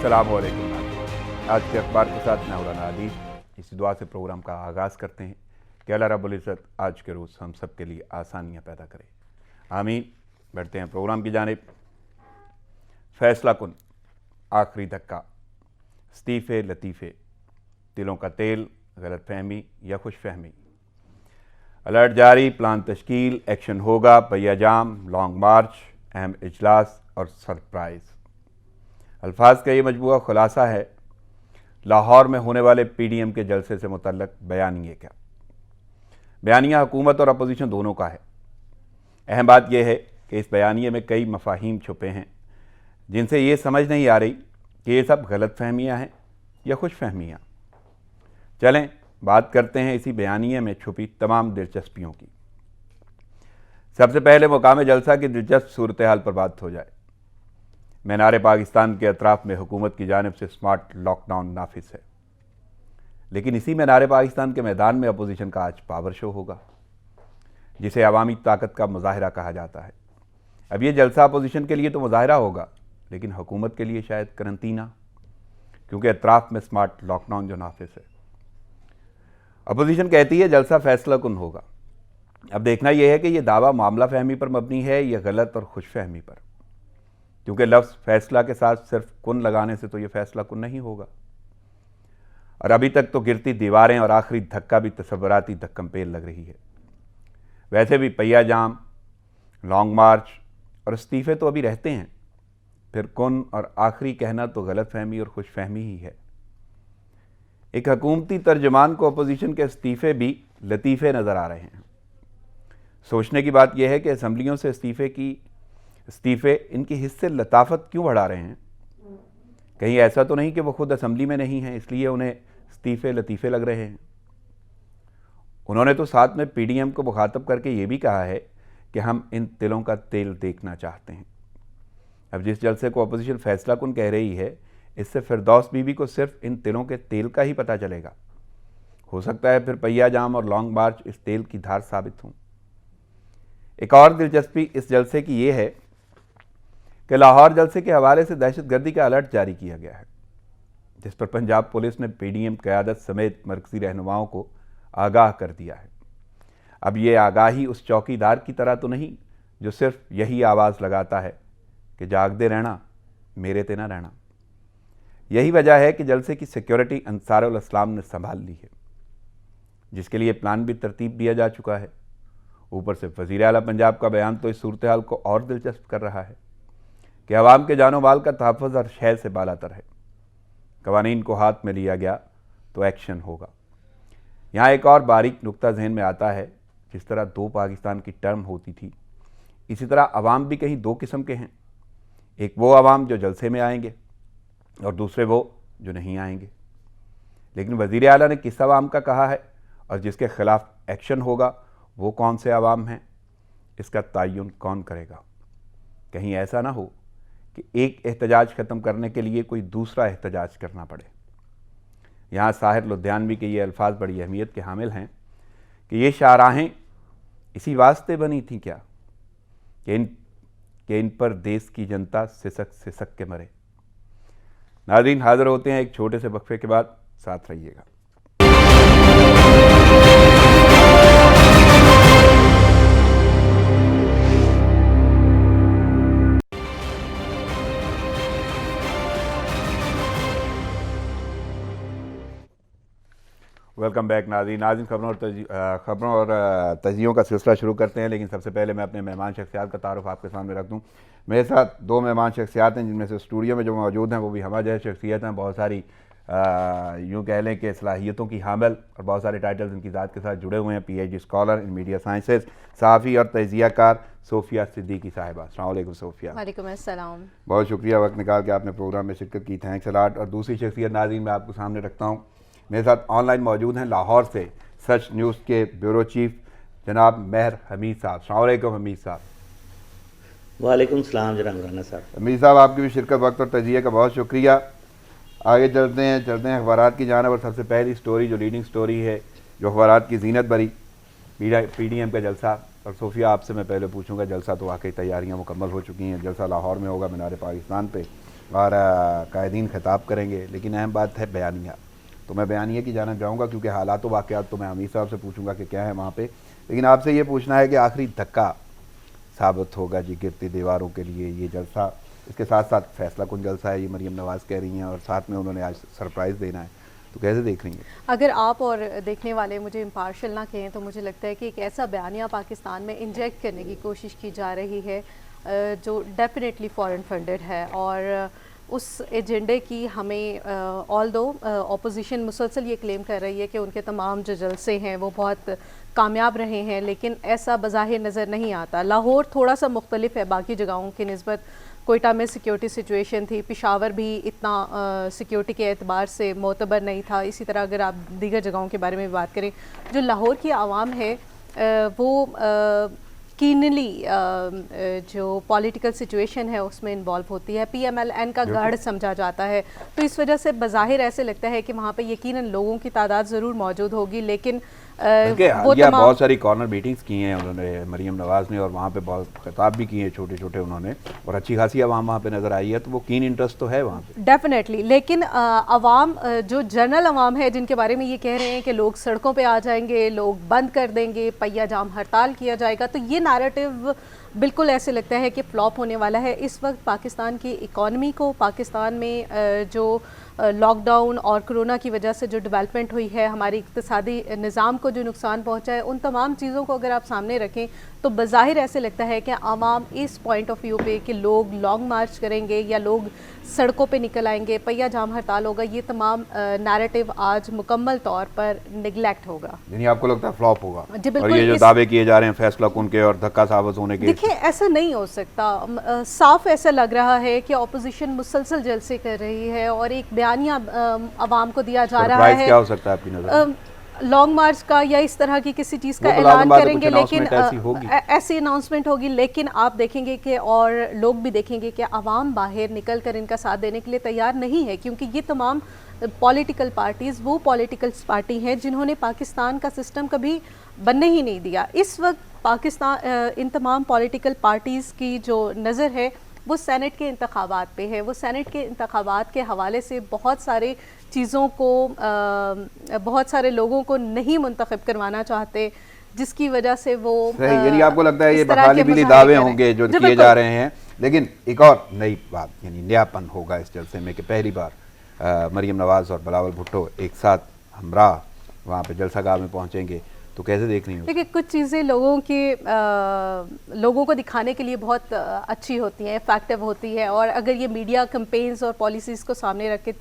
अस्सलामुअलैकुम नाज़रीन। आज के अखबार के साथ मैं मौलाना आदि इसी दुआ से प्रोग्राम का आगाज़ करते हैं कि अल्लाह रब्बुल इज़्ज़त आज के रोज़ हम सब के लिए आसानियाँ पैदा करे, आमीन। बढ़ते हैं प्रोग्राम की जानिब। फैसला कुन, आखिरी धक्का, इस्तीफ़े लतीफ़े, तिलों का तेल, गलत फहमी या खुश फहमी। अलर्ट जारी, प्लान तश्कील, एक्शन होगा, पहिया जाम, लॉन्ग मार्च, अहम इजलास और सरप्राइज़। अल्फाज का ये मजबूआ खुलासा है लाहौर में होने वाले पीडीएम के जलसे से मुतल्लक बयानिए का। बयानिया हुकूमत और अपोजिशन दोनों का है। अहम बात यह है कि इस बयानिए में कई मफाहीम छुपे हैं जिनसे ये समझ नहीं आ रही कि ये सब गलत फहमियाँ हैं या खुश फहमियाँ। चलें बात करते हैं इसी बयानिए में छुपी तमाम दिलचस्पियों की। सबसे पहले मुकाम जलसा की दिलचस्प सूरत हाल पर बात हो जाए। मीनार पाकिस्तान के अतराफ़ में हुकूमत की जानिब से स्मार्ट लॉकडाउन नाफिज है, लेकिन इसी मीनार पाकिस्तान के मैदान में अपोजिशन का आज पावर शो होगा जिसे अवामी ताकत का मुजाहिरा कहा जाता है। अब ये जलसा अपोजिशन के लिए तो मुजाहिरा होगा, लेकिन हुकूमत के लिए शायद करंतना, क्योंकि अतराफ़ में स्मार्ट लॉकडाउन जो नाफिज है। अपोजिशन कहती है जलसा फैसला कुन होगा। अब देखना यह है कि यह दावा मामला फहमी पर मबनी है या गलत और खुश फहमी पर, क्योंकि लफ्ज़ फैसला के साथ सिर्फ कुन लगाने से तो यह फैसला कुन नहीं होगा। और अभी तक तो गिरती दीवारें और आखिरी धक्का भी तसव्वुराती धक्कमपेल लग रही है। वैसे भी पहिया जाम, लॉन्ग मार्च और इस्तीफ़े तो अभी रहते हैं, फिर कुन और आखिरी कहना तो गलत फहमी और खुश फहमी ही है। एक हुकूमती तर्जमान को अपोजिशन के इस्तीफ़े भी लतीफ़े नज़र आ रहे हैं। सोचने की बात यह है कि असम्बलियों से इस्तीफ़े इनकी हिस्से लताफत क्यों बढ़ा रहे हैं। कहीं ऐसा तो नहीं कि वो खुद असम्बली में नहीं हैं इसलिए उन्हें इस्तीफ़े लतीफ़े लग रहे हैं। उन्होंने तो साथ में पीडीएम को मुखातब करके ये भी कहा है कि हम इन तिलों का तेल देखना चाहते हैं। अब जिस जलसे को अपोजिशन फैसला कुन कह रही है, इससे फिरदौस बीबी को सिर्फ इन तिलों के तेल का ही पता चलेगा। हो सकता है फिर पहिया जाम और लॉन्ग मार्च इस तेल की धार साबित हों। एक और दिलचस्पी इस जलसे की ये है कि लाहौर जलसे के हवाले से दहशतगर्दी का अलर्ट जारी किया गया है, जिस पर पंजाब पुलिस ने पीडीएम क़यादत समेत मरकज़ी रहनुमाओं को आगाह कर दिया है। अब ये आगाही उस चौकीदार की तरह तो नहीं जो सिर्फ यही आवाज़ लगाता है कि जागदे रहना, मेरे ते ना रहना। यही वजह है कि जलसे की सिक्योरिटी अंसारुल इस्लाम ने संभाल ली है, जिसके लिए प्लान भी तरतीब दिया जा चुका है। ऊपर से वज़ीर आला पंजाब का बयान तो इस सूरत हाल को और दिलचस्प कर रहा है कि अवाम के जानो माल का तहफ़्फ़ुज़ हर शय से बालातर है। कवानीन को हाथ में लिया गया तो एक्शन होगा। यहाँ एक और बारीक नुक्ता जहन में आता है, जिस तरह दो पाकिस्तान की टर्म होती थी, इसी तरह अवाम भी कहीं दो किस्म के हैं। एक वो अवाम जो जलसे में आएंगे और दूसरे वो जो नहीं आएंगे। लेकिन वज़ीर आला ने किस अवाम का कहा है और जिसके खिलाफ एक्शन होगा वो कौन से अवाम हैं, इसका तयन कौन करेगा। कहीं ऐसा ना हो कि एक एहतजाज ख़त्म करने के लिए कोई दूसरा एहतजाज करना पड़े। यहाँ साहिर लुधियानवी के ये अल्फाज बड़ी अहमियत के हामिल हैं कि ये शाहराहें इसी वास्ते बनी थी क्या कि इन पर देश की जनता सिसक सिसक के मरे। नाज़रीन, हाज़िर होते हैं एक छोटे से वक्फे के बाद, साथ रहिएगा। वेलकम बैक नाज़रीन। खबरों और तजियों का सिलसिला शुरू करते हैं, लेकिन सबसे पहले मैं अपने मेहमान शख्सियात का तारुफ आपके सामने रख दूं। मेरे साथ दो मेहमान शख्सियात हैं, जिनमें से स्टूडियो में जो मौजूद हैं वो भी हमारे जैसे शख्सियत हैं, बहुत सारी यूँ कह लें कि सलाहियतों की हामिल और बहुत सारे टाइटल्स इनकी ज़ात के साथ जुड़े हुए हैं। PhD scholar in media sciences, सहाफ़ी और तजियाकार सोफिया सिद्दीकी साहिबा। अस्सलाम वालेकुम सोफिया। वालेकुम अस्सलाम। बहुत शुक्रिया वक्त निकाल के आपने प्रोग्राम में शिरकत की, थैंक्स अ लॉट। और दूसरी शख्सियत नाज़रीन मैं आपको सामने रखता हूँ, मेरे साथ ऑनलाइन मौजूद हैं लाहौर से सच न्यूज़ के ब्यूरो चीफ जनाब महर हमीद साहब। अस्सलाम वालेकुम हमीद साहब। वालेकुम सलाम जनाब राना साहब। हमीद साहब, आपकी भी शिरकत, वक्त और तजिया का बहुत शुक्रिया। आगे चलते हैं अखबारात की जानिब। और सबसे पहली स्टोरी जो लीडिंग स्टोरी है, जो अखबारात की जीनत भरी पीडीएम का जलसा। और सोफिया, आपसे मैं पहले पूछूंगा, जलसा तो वाकई तैयारियां मुकम्मल हो चुकी हैं, जलसा लाहौर में होगा मीनार पाकिस्तान पे। और कायदीन खिताब करेंगे, लेकिन अहम बात है बयानिया। तो मैं बयानिया की जानब जाऊँगा, क्योंकि हालात व वाक़यात तो मैं अमीर साहब से पूछूंगा कि क्या है वहाँ पे, लेकिन आपसे ये पूछना है कि आखिरी धक्का साबित होगा जी गिरती दीवारों के लिए ये जलसा। इसके साथ साथ फैसला कुन जलसा है, ये मरीम नवाज़ कह रही हैं, और साथ में उन्होंने आज सरप्राइज़ देना है, तो कैसे देख रही हैं? अगर आप और देखने वाले मुझे इम्पार्शल ना कहें तो मुझे लगता है कि एक ऐसा बयानिया पाकिस्तान में इंजेक्ट करने की कोशिश की जा रही है जो डेफिनेटली फॉरेन फंडेड है, और उस एजेंडे की हमें ऑल दो ऑपोजिशन मुसलसल ये क्लेम कर रही है कि उनके तमाम जो जलसे हैं वो बहुत कामयाब रहे हैं, लेकिन ऐसा बज़ाहिर नज़र नहीं आता। लाहौर थोड़ा सा मुख्तलिफ है बाकी जगहों की निस्बत। कोयटा में सिक्योरिटी सिचुएशन थी, पेशावर भी इतना सिक्योरिटी के एतबार से मोतबर नहीं था। इसी तरह अगर आप दीगर जगहों के बारे में बात करें, जो लाहौर की आवाम है वो कीनली जो पॉलिटिकल सिचुएशन है उसमें इन्वॉल्व होती है, PMLN का गढ़ समझा जाता है। तो इस वजह से बज़ाहिर ऐसे लगता है कि वहाँ पे यकीनन लोगों की तादाद ज़रूर मौजूद होगी, लेकिन वो बहुत सारी कॉर्नर मीटिंग्स की हैं उन्होंने मरीम नवाज़ ने, और वहाँ पे बहुत खिताब भी किए हैं छोटे छोटे उन्होंने, और अच्छी खासी आवाम वहाँ पे नज़र आई है, तो वो कीन इंटरेस्ट तो है वहाँ पे डेफिनेटली। लेकिन अवाम जो जनरल अवाम है जिनके बारे में ये कह रहे हैं कि लोग सड़कों पे आ जाएंगे, लोग बंद कर देंगे, पहिया जाम हड़ताल किया जाएगा, तो ये नैरेटिव बिल्कुल ऐसे लगता है कि फ्लॉप होने वाला है। इस वक्त पाकिस्तान की इकॉनमी को, पाकिस्तान में जो लॉकडाउन और कोरोना की वजह से जो डेवलपमेंट हुई है, हमारी इक़्तिसादी निज़ाम को जो नुकसान पहुंचा है, उन तमाम चीज़ों को अगर आप सामने रखें तो बज़ाहिर ऐसे लगता है कि आवाम इस पॉइंट ऑफ व्यू पे कि लोग लॉन्ग मार्च करेंगे या लोग सड़कों पे निकल आएंगे, पहिया जाम हड़ताल होगा, ये तमाम नैरेटिव आज मुकम्मल तौर पर निगलेक्ट होगा। यानी आपको लगता है फ्लॉप होगा? जी और ये जो दावे किए जा रहे हैं फैसला कुन के और धक्का साबित होने के, देखिए ऐसा नहीं हो सकता। साफ ऐसा लग रहा है कि ऑपोजिशन मुसलसल जलसे कर रही है और एक बयानिया आवाम को दिया जा रहा है। क्या हो सकता है आपकी नज़र? लॉन्ग मार्च का या इस तरह की किसी चीज़ का ऐलान करेंगे, लेकिन ऐसी अनाउंसमेंट होगी, लेकिन आप देखेंगे कि और लोग भी देखेंगे कि आवाम बाहर निकल कर इनका साथ देने के लिए तैयार नहीं है, क्योंकि ये तमाम पॉलिटिकल पार्टीज़ वो पॉलिटिकल पार्टी हैं जिन्होंने पाकिस्तान का सिस्टम कभी बनने ही नहीं दिया। इस वक्त पाकिस्तान इन तमाम पॉलिटिकल पार्टीज़ की जो नज़र है वो सेनेट के इंतखाबात पे है। वो सेनेट के इंतखाबात के हवाले से बहुत सारे चीज़ों को बहुत सारे लोगों को नहीं मुंतखब करवाना चाहते, जिसकी वजह से वो यानी आपको लगता है ये बखाली बिली दावे होंगे जो किए जा रहे हैं। लेकिन एक और नई बात, यानी नयापन होगा इस जलसे में कि पहली बार मरीम नवाज़ और बिलावल भुट्टो एक साथ हमराह वहाँ पे जलसागाह में पहुँचेंगे, तो कैसे देख रही हो? देखिए कुछ चीज़ें लोगों को दिखाने के लिए बहुत अच्छी होती हैं, इफेक्टिव होती है, और अगर ये मीडिया कैंपेन्स और पॉलिसीज़ को सामने रख के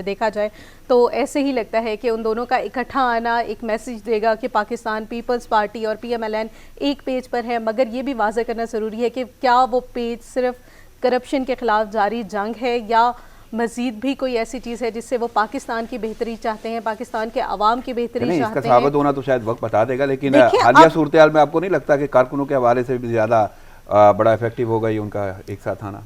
देखा जाए तो ऐसे ही लगता है कि उन दोनों का इकट्ठा आना एक मैसेज देगा कि पाकिस्तान पीपल्स पार्टी और PMLN एक पेज पर है। मगर ये भी वाज़ह करना ज़रूरी है कि क्या वो पेज सिर्फ करप्शन के ख़िलाफ़ जारी जंग है या मजीद भी कोई ऐसी चीज़ है जिससे वो पाकिस्तान की बेहतरी चाहते हैं, पाकिस्तान के अवाम की बेहतरी चाहते हैं। इसका साबित होना तो शायद वक्त बता देगा, लेकिन हालिया सूरत हाल में आपको नहीं लगता कि कारकुनों के हवाले से भी ज़्यादा बड़ा इफेक्टिव होगा ये उनका एक साथ आना?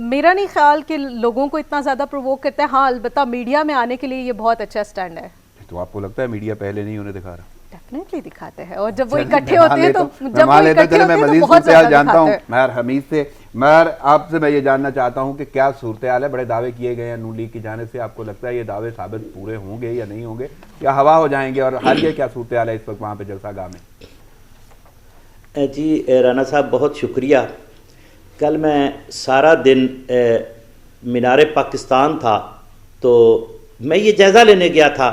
मेरा नहीं ख्याल कि लोगों को इतना ज़्यादा प्रोवोक करता है। हाँ, अलबत्ता मीडिया में आने के लिए ये बहुत अच्छा स्टैंड है। तो आपको लगता है मीडिया पहले नहीं उन्हें दिखा रहा? डेफिनेटली दिखाते हैं, और जब वो इकट्ठे होते हैं तो जानता हूँ मैं हमीद से, मैं आपसे मैं ये जानना चाहता हूँ कि क्या सूरत हाल है? बड़े दावे किए गए हैं नून लीग की जानिब से, आपको लगता है ये दावे साबित पूरे होंगे या नहीं होंगे, या हवा हो जाएंगे? और हालिया क्या सूरत हाल है इस वक्त वहाँ पे जलसागाह में? जी राना साहब बहुत शुक्रिया। कल मैं सारा दिन मीनार पाकिस्तान था, तो मैं ये जायज़ा लेने गया था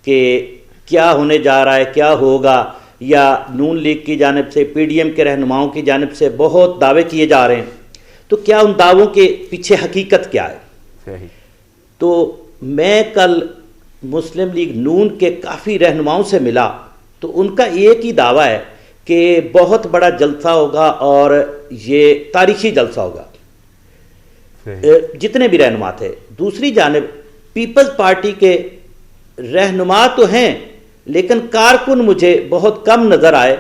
कि क्या होने जा रहा है, क्या होगा, या नून लीग की जानिब से PDM के रहनुमाओं की जानिब से बहुत दावे किए जा रहे हैं, तो क्या उन दावों के पीछे हकीकत क्या है? सही। तो मैं कल मुस्लिम लीग नून के काफ़ी रहनुमाओं से मिला, तो उनका एक ही दावा है कि बहुत बड़ा जलसा होगा और ये तारीखी जलसा होगा, जितने भी रहनुमा थे। दूसरी जानिब पीपल्स पार्टी के रहनुमा तो हैं, लेकिन कारकुन मुझे बहुत कम नज़र आए,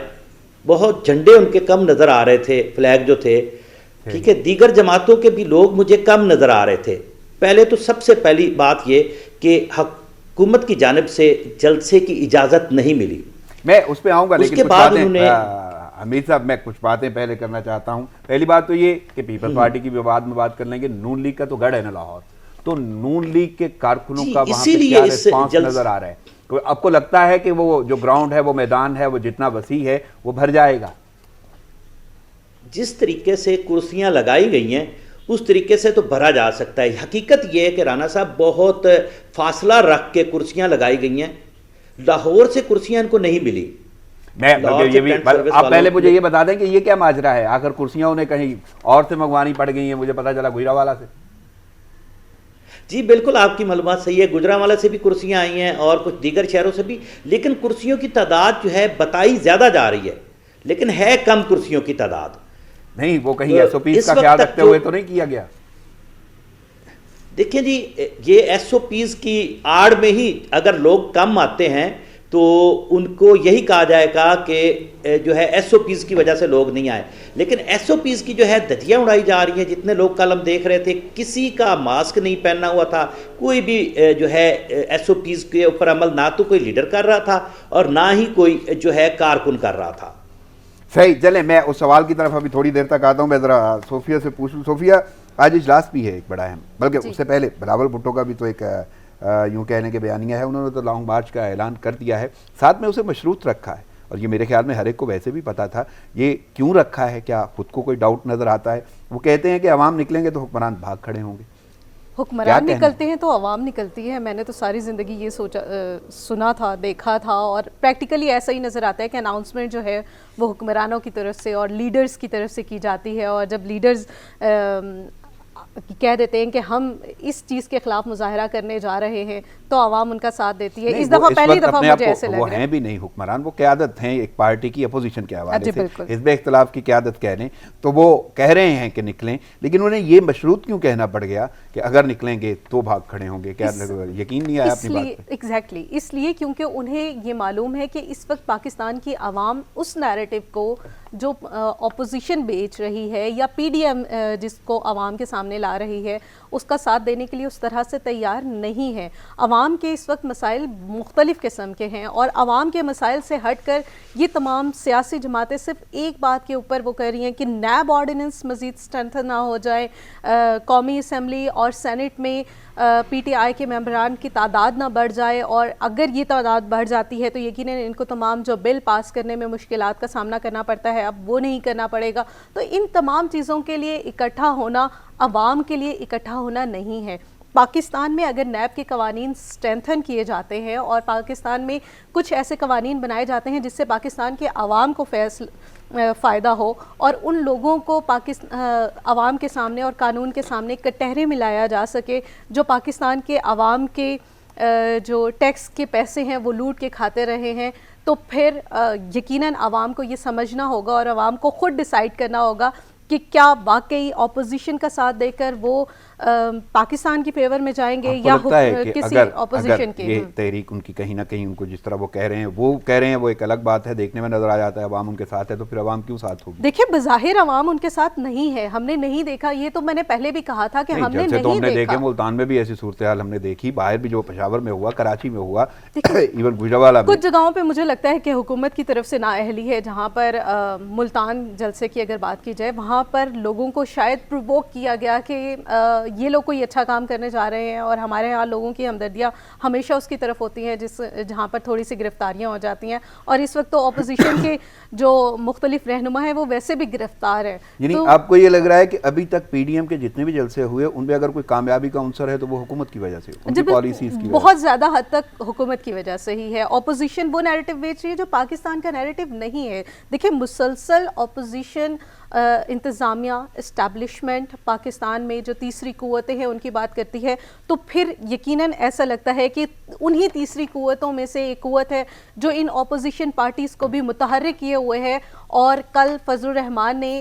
बहुत झंडे उनके कम नज़र आ रहे थे, फ्लैग जो थे, ठीक है। दीगर जमातों के भी लोग मुझे कम नज़र आ रहे थे। पहले तो सबसे पहली बात ये कि हुकूमत की जानिब से जलसे की इजाज़त नहीं मिली। मैं उस पर आऊँगा, लेकिन उसके बाद उन्होंने हमीद साहब, मैं कुछ बातें पहले करना चाहता हूं। पहली बात तो ये कि पीपल्स पार्टी की विवाद में बात कर लेंगे। नून लीग का तो गढ़ है ना लाहौर, तो नून लीग के कारकुनों का वहां पे क्या रिस्पांस नजर आ रहा है? तो आपको लगता है कि वो जो ग्राउंड है, वो मैदान है, वो जितना वसी है वो भर जाएगा? जिस तरीके से कुर्सियां लगाई गई हैं उस तरीके से तो भरा जा सकता है। हकीकत यह है कि राना साहब बहुत फासला रख के कुर्सियां लगाई गई हैं। लाहौर से कुर्सियां इनको नहीं मिली। मैं ये भी आप पहले मुझे ये बता दें कि ये क्या माजरा है, आखिर कुर्सियां उन्हें कहीं और से मंगवानी पड़ गई हैं? मुझे पता चला गुजरावाला से। जी बिल्कुल, आपकी मालूमात सही है, गुजरांवाला से भी कुर्सियां आई हैं और कुछ दीगर शहरों से भी, लेकिन कुर्सियों की तादाद जो है बताई ज़्यादा जा रही है, लेकिन है कम कुर्सियों की तादाद। नहीं, वो कहीं एसओपीज का ख्याल रखते हुए तो नहीं किया गया? देखिए जी, ये एसओपीज की आड़ में ही अगर लोग कम आते हैं तो उनको यही कहा जाएगा कि जो है एसओपीज की वजह से लोग नहीं आए। लेकिन एसओपीज की जो है धज्जियां उड़ाई जा रही हैं। जितने लोग कल हम देख रहे थे, किसी का मास्क नहीं पहना हुआ था, कोई भी जो है एसओपीज के ऊपर अमल ना तो कोई लीडर कर रहा था और ना ही कोई जो है कारकुन कर रहा था। सही, चले मैं उस सवाल की तरफ अभी थोड़ी देर तक आता हूँ। मैं ज़रा सोफिया से पूछूँ। सोफिया, आज इजलास भी है एक बड़ा अहम, बल्कि उससे पहले बिलावल भुट्टो का भी तो एक यूँ कहने के बयानिया है। उन्होंने तो लॉन्ग मार्च का ऐलान कर दिया है, साथ में उसे मशरूत रखा है, और ये मेरे ख्याल में हर एक को वैसे भी पता था। ये क्यों रखा है? क्या खुद को कोई डाउट नज़र आता है? वो कहते हैं कि अवाम निकलेंगे तो हुक्मरान भाग खड़े होंगे। हुक्मरान निकलते हैं तो अवाम निकलती है। मैंने तो सारी ज़िंदगी ये सोचा, सुना था, देखा था, और प्रैक्टिकली ऐसा ही नज़र आता है कि अनाउंसमेंट जो है वो हुक्मरानों की तरफ से और लीडर्स की तरफ से की जाती है। और जब लीडर्स कह देते हैं कि हम इस चीज़ के खिलाफ मुजाहरा करने जा रहे हैं तो आवाम उनका साथ देती है। इस दफ़ा पहली दफ़ा मुझे ऐसे लग रहा है। वो हैं भी नहीं हुक्मरान, वो क़यादत हैं एक पार्टी की, अपोजिशन के हवाले से हिज़्ब इख्तिलाफ की क़यादत कह लें तो वो कह रहे हैं कि निकलें, लेकिन उन्हें ये मशरूत क्यों कहना पड़ गया कि अगर निकलेंगे तो भाग खड़े होंगे? क्या यकीन नहीं आया अपनी बात पे? एग्जैक्टली इसलिए क्योंकि उन्हें ये मालूम है कि इस वक्त पाकिस्तान की आवाम उस नैरेटिव को जो ऑपोजिशन बेच रही है या पीडीएम जिसको आवाम के सामने ला रही है उसका साथ देने के लिए उस तरह से तैयार नहीं है। आवाम के इस वक्त मसाइल मुख्तलिफ़ किस्म के हैं और आवाम के मसाइल से हट कर ये तमाम सियासी जमातें सिर्फ एक बात के ऊपर वो कह रही हैं कि नैब ऑर्डिनेंस मज़ीद स्ट्रेंथन ना हो जाए, कौमी असम्बली और सेनेट में पीटीआई के मेंबरान की तादाद ना बढ़ जाए, और अगर ये तादाद बढ़ जाती है तो यकीनन इनको तमाम जो बिल पास करने में मुश्किलात का सामना करना पड़ता है अब वो नहीं करना पड़ेगा। तो इन तमाम चीज़ों के लिए इकट्ठा होना अवाम के लिए इकट्ठा होना नहीं है। पाकिस्तान में अगर नैब के कवानीन स्ट्रेंथन किए जाते हैं और पाकिस्तान में कुछ ऐसे कवानीन बनाए जाते हैं जिससे पाकिस्तान के अवाम को फ़ायदा हो और उन लोगों को अवाम के सामने और कानून के सामने कटहरे में लाया जा सके जो पाकिस्तान के अवाम के जो टैक्स के पैसे हैं वो लूट के खाते रहे हैं, तो फिर यकीनन अवाम को ये समझना होगा और अवाम को ख़ुद डिसाइड करना होगा कि क्या वाकई ऑपोजिशन का साथ देकर वो पाकिस्तान की फेवर में जाएंगे या किसी ऑपोजिशन के। ये तहरीक उनकी कहीं ना कहीं उनको जिस तरह वो कह रहे हैं वो एक अलग बात है, देखने में नजर आ जाता है अवाम उनके साथ है, तो फिर अवाम क्यों साथ होगी? देखिए बज़ाहिर अवाम उनके साथ नहीं है, हमने नहीं देखा, ये तो मैंने पहले भी कहा था कि हमने नहीं देखा। मुल्तान में भी ऐसी सूरत हाल हमने देखी, बाहर भी जो पेशावर में हुआ, कराची में हुआ, इवन गुजरावाला कुछ जगहों पर मुझे लगता है कि हुकूमत की तरफ से नाअहली है। जहाँ पर मुल्तान जलसे की अगर बात की जाए वहाँ पर लोगों को शायद प्रोवोक किया गया कि ये लोग कोई अच्छा काम करने जा रहे हैं, और हमारे यहाँ लोगों की हमदर्दियाँ हमेशा उसकी तरफ होती हैं जहाँ पर थोड़ी सी गिरफ्तारियाँ हो जाती हैं, और इस वक्त तो ऑपोजिशन के जो मुख्तलिफ रहनुमा हैं वो वैसे भी गिरफ्तार हैं। यानी तो आपको ये लग रहा है कि अभी तक पीडीएम के जितने भी जलसे हुए उनमें अगर कोई कामयाबी का अंसर है तो वो हुकूमत की वजह से, उनकी पॉलिसीज की बहुत ज़्यादा हद तक हुकूमत की वजह से ही है। ऑपोजिशन वो नैरेटिव बेच रही है जो पाकिस्तान का नैरेटिव नहीं है। देखिए मुसलसल ऑपोजिशन, इंतज़ामिया, इस्टेब्लिशमेंट पाकिस्तान में जो तीसरी क़ुव्वतें हैं उनकी बात करती है, तो फिर यकीनन ऐसा लगता है कि उन्हीं तीसरी क़ुव्वतों में से एक क़ुव्वत है जो इन ऑपोजिशन पार्टीज़ को भी मुतहर्रिक किए हुए है। और कल फजलुर रहमान ने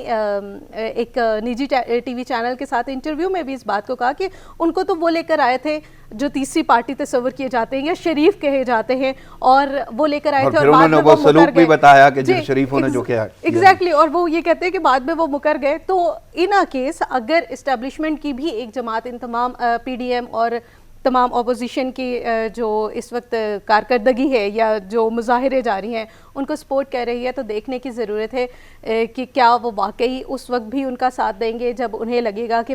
एक निजी टीवी चैनल के साथ इंटरव्यू में भी इस बात को कहा कि उनको तो वो लेकर आए थे जो तीसरी पार्टी तस्वर किए जाते हैं या शरीफ कहे जाते हैं, और वो लेकर आए थे और बाद में वो मुकर गए। बताया कि जिन शरीफों ने जो किया एग्जैक्टली, और वो ये कहते हैं कि बाद में वो मुकर गए। तो इन केस अगर इस्टेब्लिशमेंट की भी एक जमात इन तमाम पीडीएम और तमाम अपोजिशन की जो इस वक्त कारकर्दगी है या जो मुजाहिरे जारी हैं उनको सपोर्ट कर रही है, तो देखने की ज़रूरत है कि क्या वो वाकई उस वक्त भी उनका साथ देंगे जब उन्हें लगेगा कि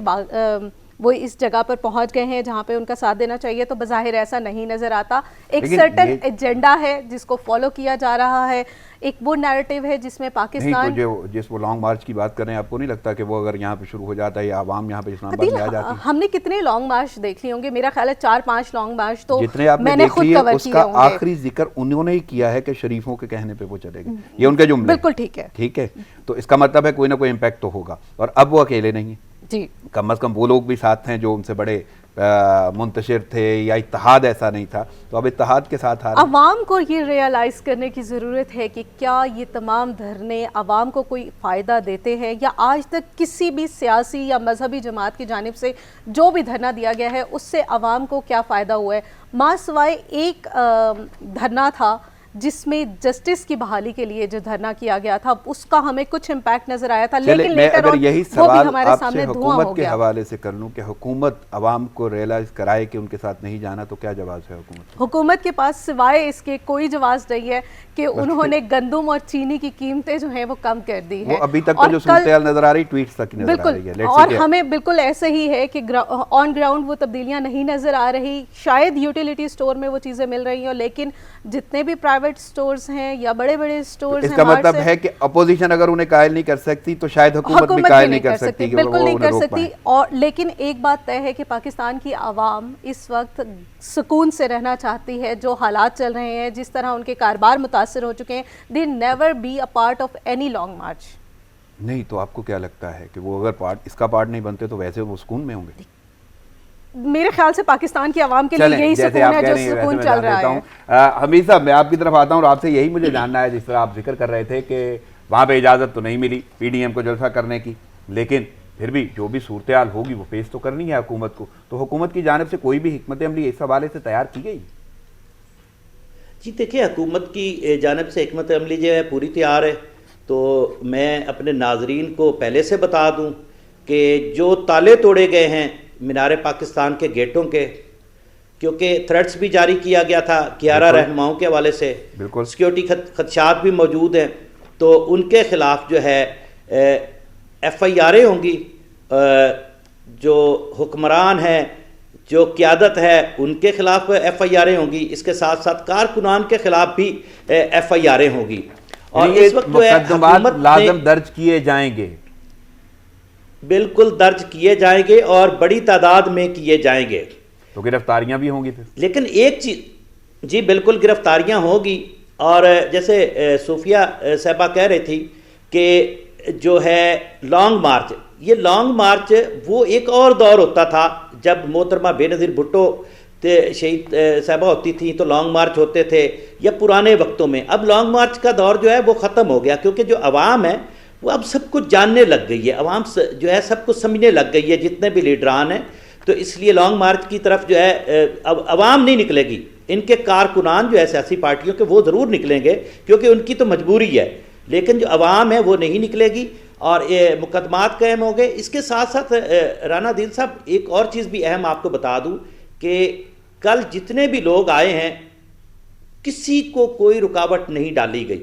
वो इस जगह पर पहुंच गए हैं जहां पे उनका साथ देना चाहिए। तो बज़ाहिर ऐसा नहीं नज़र आता। एक सर्टन एजेंडा है जिसको फॉलो किया जा रहा है, एक वो नैरेटिव है जिसमें पाकिस्तान नहीं, तो जिस वो लॉन्ग मार्च की बात कर रहे हैं, आपको नहीं लगता कि वो अगर यहाँ पे शुरू हो जाता है या आवाम यहाँ पे इस्लामाबाद में आ जाती है? हमने कितने लॉन्ग मार्च देख लिए होंगे, मेरा ख्याल है 4-5 लॉन्ग मार्च तो जितने आपने मैंने देख खुद लिए कवर उसका किए होंगे। आखिरी जिक्र उन्होंने ही किया है कि शरीफों के कहने पे वो चलेंगे, ये उनके जुमले। बिल्कुल ठीक है, ठीक है, तो इसका मतलब है कोई ना कोई इम्पैक्ट तो होगा। और अब वो अकेले नहीं है जी, कम अज़ कम वो लोग भी साथ हैं जो उनसे बड़े मुंतशिर थे, या इत्तेहाद ऐसा नहीं था, तो अब इत्तेहाद के साथ आ रहे हैं। अवाम को ये रियलाइज़ करने की ज़रूरत है कि क्या ये तमाम धरने अवाम को कोई फ़ायदा देते हैं, या आज तक किसी भी सियासी या मजहबी जमात की जानिब से जो भी धरना दिया गया है उससे अवाम को क्या फ़ायदा हुआ है। माँ सिवाय एक धरना था जिसमें जस्टिस की बहाली के लिए जो धरना किया गया था, उसका हमें कुछ इम्पैक्ट नजर आया था, लेकिन लेटर ऑन यही वो भी सवाल हमारे सामने आपसे धुआं हो हुकूमत के गया। हवाले से कर लूं कि हुकूमत अवाम को रियलाइज कराए कि उनके साथ नहीं जाना, तो क्या जवाब है हुकूमत? हुकूमत के पास सिवाय इसके कोई जवाब नहीं है कि उन्होंने गंदम और चीनी की कीमतें जो हैं वो कम कर दी है। वो अभी तक तो जो सूरत-ए-हाल नजर आ रही, ट्वीट्स तक नजर आ रही है। बिल्कुल, और हमें बिल्कुल ऐसे ही है कि ऑन ग्राउंड वो तब्दीलियां नहीं नजर आ रही। शायद यूटिलिटी स्टोर में वो चीजें मिल रही हो, लेकिन जितने भी प्राइवेट स्टोर्स हैं या बड़े बड़े स्टोर्स हैं, इसका मतलब है कि अपोजिशन अगर उन्हें कायल नहीं कर सकती तो शायद हुकूमत भी कायल नहीं कर सकती, बिल्कुल नहीं कर सकती। और लेकिन एक बात तय है कि पाकिस्तान की आवाम इस वक्त सुकून से रहना चाहती है। जो हालात चल रहे हैं, जिस तरह उनके कारोबार मुतासर हो चुके हैं, they never be a part of any long march. नहीं, तो आपको क्या लगता है कि वो अगर इसका पार्ट नहीं बनते तो वैसे वो सुकून में होंगे? मेरे ख्याल से पाकिस्तान की आवाम के लिए यही सुकून है जो सुकून चल रहा है। हमीद साहब, मैं आपकी तरफ आता हूँ और आपसे यही मुझे जानना है, जिस तरह आप जिक्र कर रहे थे कि वहाँ पे इजाज़त तो नहीं मिली PDM को जलसा करने की, लेकिन फिर भी जो भी सूरत-ए-हाल होगी वो पेश तो करनी है हुकूमत को, तो हुकूमत की जानिब से कोई भी हिकमत अमली इस हवाले से तैयार की गई? जी देखिए, हुकूमत की जानिब से हिकमत अमली जो है पूरी तैयार है। तो मैं अपने नाजरीन को पहले से बता दूँ कि जो ताले तोड़े गए हैं मीनार पाकिस्तान के गेटों के, क्योंकि थ्रेट्स भी जारी किया गया था 11 रहनुमाओं के हवाले से, सिक्योरिटी खदशात भी मौजूद हैं, तो उनके ख़िलाफ़ जो है FIR'ें होंगी। जो हुक्मरान हैं, जो क़यादत है, उनके ख़िलाफ़ FIR'ें होंगी। इसके साथ साथ कारकुनान के ख़िलाफ़ भी FIR'ें होंगी। और इस वक्त जो है हुकूमत लाज़िम दर्ज किए जाएंगे, बिल्कुल दर्ज किए जाएंगे और बड़ी तादाद में किए जाएंगे। तो गिरफ्तारियां भी होंगी फिर? लेकिन एक चीज़, जी बिल्कुल गिरफ्तारियां होगी। और जैसे सूफिया साहबा कह रही थी कि जो है लॉन्ग मार्च, ये लॉन्ग मार्च वो एक और दौर होता था जब मोहतरमा बेनज़ीर भुट्टो शहीद साहबा होती थी तो लॉन्ग मार्च होते थे, या पुराने वक्तों में। अब लॉन्ग मार्च का दौर जो है वो ख़त्म हो गया, क्योंकि जो आवाम है वो अब सब कुछ जानने लग गई है, आवाम जो है सब कुछ समझने लग गई है, जितने भी लीडरान हैं। तो इसलिए लॉन्ग मार्च की तरफ जो है अब आवाम नहीं निकलेगी, इनके कारकुनान जो है सियासी पार्टियों के वो ज़रूर निकलेंगे, क्योंकि उनकी तो मजबूरी है। लेकिन जो आवाम है वो नहीं निकलेगी और ये मुकदमात कायम हो गए। इसके साथ साथ राना दिल साहब, एक और चीज़ भी अहम आपको बता दूँ कि कल जितने भी लोग आए हैं, किसी को कोई रुकावट नहीं डाली गई।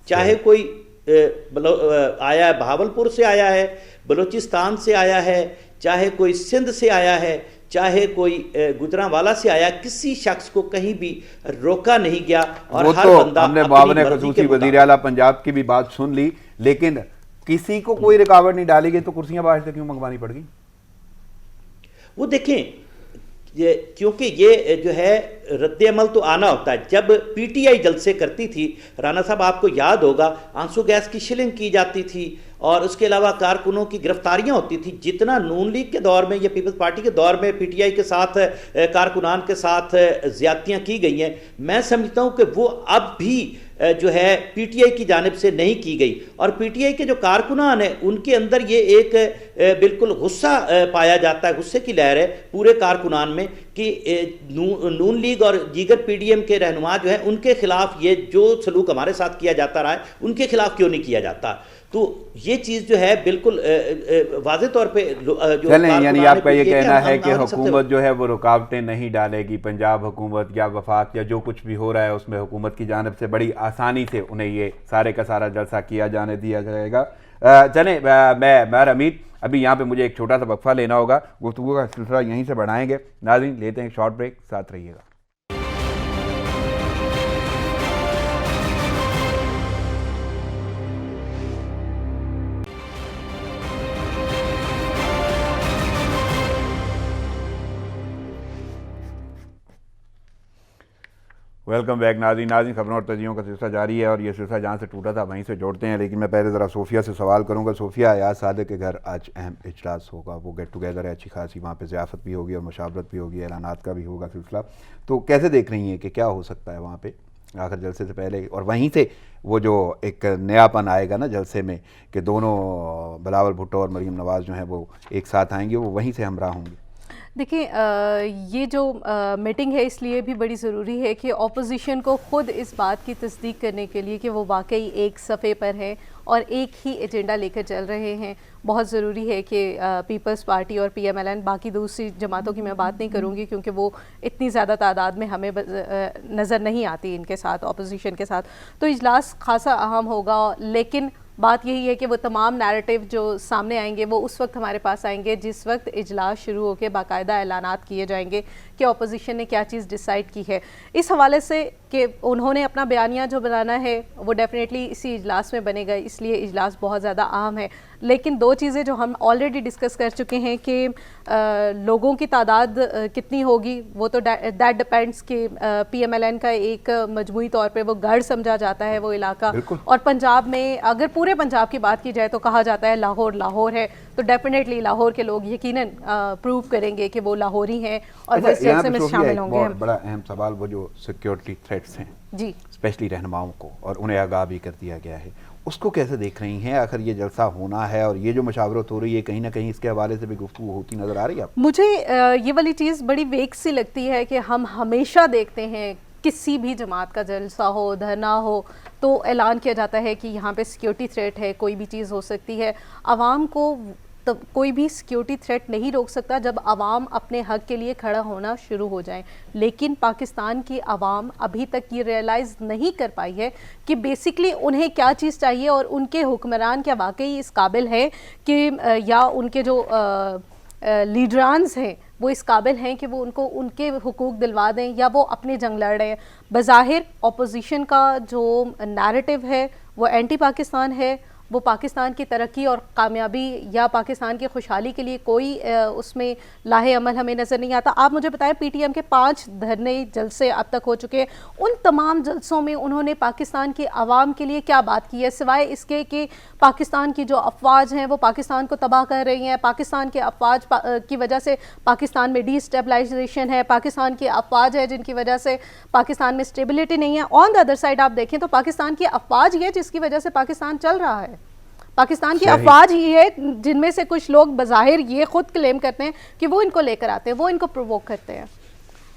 चाहे कोई आया है, बहावलपुर से आया है, बलूचिस्तान से आया है, चाहे कोई सिंध से आया है, चाहे कोई गुजरांवाला से आया, किसी शख्स को कहीं भी रोका नहीं गया। और हर तो बंदा हमने बावन खसूसी वज़ीर आला पंजाब की भी बात सुन ली, लेकिन किसी को कोई रुकावट नहीं डाली गई, तो कुर्सियां बाहर से क्यों मंगवानी पड़ गई? वो देखें, क्योंकि ये जो है रद्द अमल तो आना होता है। जब PTI जलसे करती थी, राना साहब आपको याद होगा, आंसू गैस की शिलिंग की जाती थी और उसके अलावा कारकुनों की गिरफ्तारियां होती थी। जितना नून लीग के दौर में या पीपल्स पार्टी के दौर में PTI के साथ कारकुनान के साथ ज्यादतियां की गई हैं, मैं समझता हूं कि वो अब भी जो है PTI की जानिब से नहीं की गई। और PTI के जो कारकुनान हैं उनके अंदर ये एक बिल्कुल गुस्सा पाया जाता है, गुस्से की लहर है पूरे कारकुनान में कि नून लीग और दीगर PDM के रहनुमा जो है उनके खिलाफ ये जो सलूक हमारे साथ किया जाता रहा है, उनके खिलाफ क्यों नहीं किया जाता। तो ये चीज़ जो है बिल्कुल वाज़ेह तौर पे जो चलें, यानी आपका ये कहना है कि हमारी हुकूमत जो है वो रुकावटें नहीं डालेगी, पंजाब हुकूमत या वफाक या जो कुछ भी हो रहा है उसमें हुकूमत की जानिब से बड़ी आसानी से उन्हें ये सारे का सारा जलसा किया जाने दिया जाएगा। चलें, मैं अमीर, अभी यहाँ पे मुझे एक छोटा सा वक्फा लेना होगा, गुफ्तगू का सिलसिला यहीं से बढ़ाएंगे। नाज़रीन, लेते हैं एक शॉर्ट ब्रेक, साथ रहिएगा। वेलकम बैक नाज़रीन, खबरों और तजियों का सिलसिला जारी है और ये सिलसिला जहाँ से टूटा था वहीं से जोड़ते हैं। लेकिन मैं पहले ज़रा सोफिया से सवाल करूँगा। सोफिया, अयाज सादिक के घर आज अहम इजलास होगा, वो गेट टुगेदर है अच्छी खासी, वहाँ पे ज़ियाफ़त भी होगी और मुशावरत भी होगी, ऐलानात का भी होगा सिलसिला। तो कैसे देख रही हैं कि क्या हो सकता है वहाँ पर आखिर जलसे से पहले, और वहीं से वो जो एक नयापन आएगा ना जलसे में कि दोनों बिलावल भुट्टो और मरीम नवाज़ जो हैं वो एक साथ आएंगे, वो वहीं से हमरा होंगे? देखिए, ये जो मीटिंग है इसलिए भी बड़ी ज़रूरी है कि ऑपोजिशन को ख़ुद इस बात की तस्दीक करने के लिए कि वो वाकई एक सफ़े पर है और एक ही एजेंडा लेकर चल रहे हैं। बहुत ज़रूरी है कि पीपल्स पार्टी और PMLN, बाकी दूसरी जमातों की मैं बात नहीं करूँगी क्योंकि वो इतनी ज़्यादा तादाद में हमें नज़र नहीं आती इनके साथ, ऑपोजिशन के साथ, तो इजलास खासा अहम होगा। लेकिन बात यही है कि वो तमाम नैरेटिव जो सामने आएंगे वो उस वक्त हमारे पास आएंगे जिस वक्त इजलास शुरू होकर बाकायदा ऐलानात किए जाएंगे कि अपोजिशन ने क्या चीज़ डिसाइड की है। इस हवाले से कि उन्होंने अपना बयानिया जो बनाना है वो डेफिनेटली इसी इजलास में बनेगा, इसलिए इजलास बहुत ज़्यादा अहम है। लेकिन दो चीज़ें जो हम ऑलरेडी डिस्कस कर चुके हैं कि लोगों की तादाद कितनी होगी, वो तो दैट डिपेंड्स कि PMLN का एक मजमूई तौर पे वो गढ़ समझा जाता है वो इलाका, और पंजाब में अगर पूरे पंजाब की बात की जाए तो कहा जाता है लाहौर है, तो डेफिनेटली लाहौर के लोग यकीनन प्रूव करेंगे कि वो लाहौरी हैं और वो इस जलसे में शामिल होंगे। बड़ा अहम सवाल वो जो सिक्योरिटी थ्रेट्स हैं जी, स्पेशली रहनुमाओं को, और उन्हें आगाह भी कर दिया गया है, उसको कैसे देख रही हैं? आखिर ये जलसा होना है और ये जो मशावरत हो रही है कहीं ना कहीं इसके हवाले से भी गुफ्तगू होती नज़र आ रही है आपको? मुझे ये वाली चीज़ बड़ी वेग सी लगती है कि हम हमेशा देखते हैं किसी भी जमात का जलसा हो, धरना हो, तो ऐलान किया जाता है कि यहाँ पे सिक्योरिटी थ्रेट है, कोई भी चीज़ हो सकती है। आवाम को तो कोई भी सिक्योरिटी थ्रेट नहीं रोक सकता जब आवाम अपने हक के लिए खड़ा होना शुरू हो जाए। लेकिन पाकिस्तान की आवाम अभी तक ये रियलाइज़ नहीं कर पाई है कि बेसिकली उन्हें क्या चीज़ चाहिए और उनके हुक्मरान क्या वाकई इस काबिल है कि या उनके जो लीडरान्स हैं वो इस काबिल हैं कि वो उनको उनके हुकूक दिलवा दें या वो अपनी जंग लड़ रहे हैं। बज़ाहिर ऑपोजिशन का जो नैरेटिव है वो एंटी पाकिस्तान है, वो पाकिस्तान की तरक्की और कामयाबी या पाकिस्तान की खुशहाली के लिए कोई उसमें लाहे अमल हमें नज़र नहीं आता। आप मुझे बताएं, PTM के 5 धरने जलसे अब तक हो चुके हैं, उन तमाम जलसों में उन्होंने पाकिस्तान की आवाम के लिए क्या बात की है सिवाय इसके कि पाकिस्तान की जो अफवाज हैं वो पाकिस्तान को तबाह कर रही हैं, पाकिस्तान के अफवाज की वजह से पाकिस्तान में डिस्टेबलाइजेशन है, पाकिस्तान की अफवाज है जिनकी वजह से पाकिस्तान में स्टेबिलिटी नहीं है। ऑन द अदर साइड आप देखें तो पाकिस्तान की अफवाज ही है जिसकी वजह से पाकिस्तान चल रहा है। पाकिस्तान की अफवाज ही है जिनमें से कुछ लोग बज़ाहिर ये खुद क्लेम करते हैं कि वो इनको लेकर आते हैं, वो इनको प्रोवोक करते हैं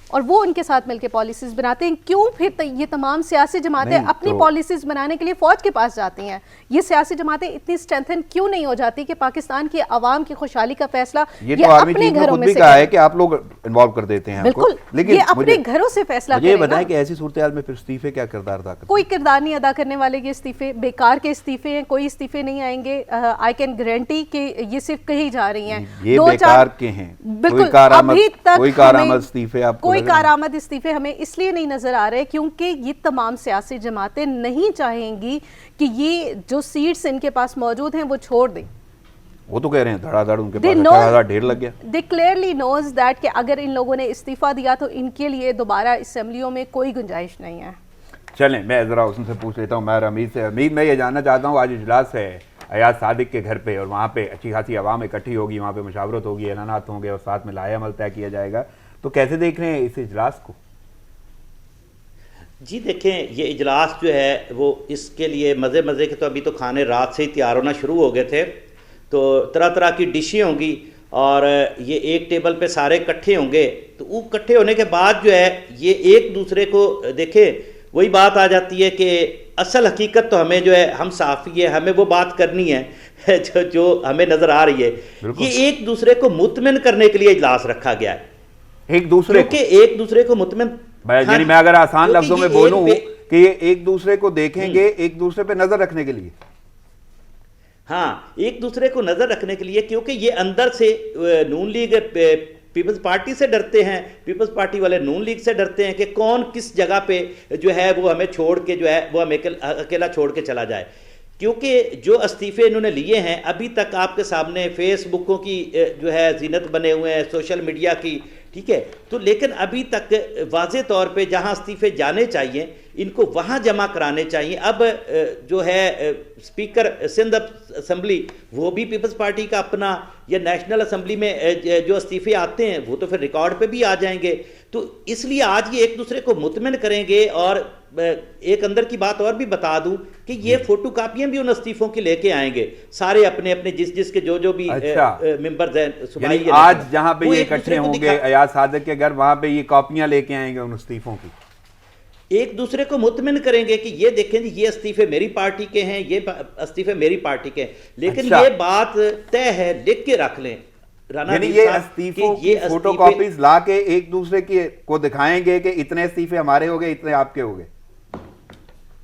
और वो उनके साथ मिलकर पॉलिसीज़ बनाते हैं। क्यों फिर ये तमाम सियासी जमातें अपनी पॉलिसीज़ बनाने के लिए फ़ौज के पास जाती हैं? ये सियासी जमातें इतनी स्ट्रेंथन क्यों नहीं हो जाती कि पाकिस्तान की आवाम की खुशहाली का फैसला ये तो अपने घरों में से कहा है कि आप लोग इन्वॉल्व कर देते हैं? बिल्कुल, लेकिन ये अपने घरों से फैसला करें। ये बताएं कि ऐसी सूरत में फिर इस्तीफे क्या किरदार अदा करते हैं? कोई किरदार नहीं अदा करने वाले, ये इस्तीफे बेकार के इस्तीफे हैं, कोई इस्तीफे नहीं आएंगे। आई कैन गारंटी कि ये सिर्फ कही जा रही हैं, ये बेकार के हैं। बिल्कुल, अभी तक कोई कारआमद इस्तीफे हमें इसलिए नहीं नजर आ रहे क्योंकि ये तमाम सियासी जमातें नहीं चाहेंगी कि ये जो सीट्स इनके पास मौजूद हैं वो छोड़ दें। वो तो कह रहे हैं धड़ाधड़ उनके पास 18,000 ढेर लग गया। दे क्लियरली नोज दैट कि अगर इन लोगों ने इस्तीफा दिया तो इनके लिए दोबारा असेंबलियों में कोई गुंजाइश नहीं है। चलें, मैं जरा उनसे पूछ लेता हूँ। मैं अमीर से, अमीर मैं ये जानना चाहता हूँ, आज इजलास है अयाज सादिक के घर पे और वहाँ पे अच्छी खासी आवाम इकट्ठी होगी, वहाँ पे मुशावरत होगी, ऐलानात होंगे और साथ में लाए अमल तय किया जाएगा, तो कैसे देख रहे हैं इस इजलास को? जी देखें, ये इजलास जो है वो इसके लिए मज़े के तो अभी तो खाने रात से ही तैयार होना शुरू हो गए थे, तो तरह तरह की डिशें होंगी और ये एक टेबल पे सारे इकट्ठे होंगे। तो वो इकट्ठे होने के बाद जो है ये एक दूसरे को देखें, वही बात आ जाती है कि असल हकीकत तो हमें जो है, हम साफ़ी है, हमें वो बात करनी है जो हमें नज़र आ रही है। ये एक दूसरे को मुतमिन करने के लिए इजलास रखा गया है, एक दूसरे क्योंकि एक दूसरे को मुतमिन, यानी मैं अगर आसान लफ्जों में बोलूं कि ये एक दूसरे को देखेंगे, एक दूसरे पे नजर रखने के लिए। हाँ, एक दूसरे को नजर रखने के लिए, क्योंकि ये अंदर से नून लीग पीपल्स पार्टी से डरते हैं, पीपल्स पार्टी वाले नून लीग से डरते हैं कि कौन किस जगह पे जो है वो हमें छोड़ के जो है वो हमें अकेला छोड़ के चला जाए। क्योंकि जो इस्तीफे इन्होंने लिए हैं, अभी तक आपके सामने फेसबुकों की जो है जीनत बने हुए हैं, सोशल मीडिया की, ठीक है, तो लेकिन अभी तक वाज़े तौर पे जहां इस्तीफे जाने चाहिए इनको वहां जमा कराने चाहिए। अब जो है स्पीकर सिंध असम्बली, वो भी पीपल्स पार्टी का अपना, या नेशनल असम्बली में जो इस्तीफे आते हैं वो तो फिर रिकॉर्ड पे भी आ जाएंगे। तो इसलिए आज ये एक दूसरे को मुतमिन करेंगे। और एक अंदर की बात और भी बता दूं कि ये फोटो कापियां भी उन इस्तीफों की लेके आएंगे, सारे अपने अपने जिसके जो भी मेंबर्स हैं। आज जहां पे ये इकट्ठे होंगे अयाज सादिक के घर, वहां पे ये कॉपियां लेके आएंगे उन इस्तीफों की, एक दूसरे को मुतमिन करेंगे कि ये देखें जी, ये इस्तीफे मेरी पार्टी के हैं, ये इस्तीफे मेरी पार्टी के हैं। लेकिन ये बात तय है, लिख के रख लें राना, यानी ये इस्तीफों की फोटोकॉपीज ला के एक दूसरे की को दिखाएंगे कि इतने इस्तीफे हमारे हो गए, इतने आपके हो गए।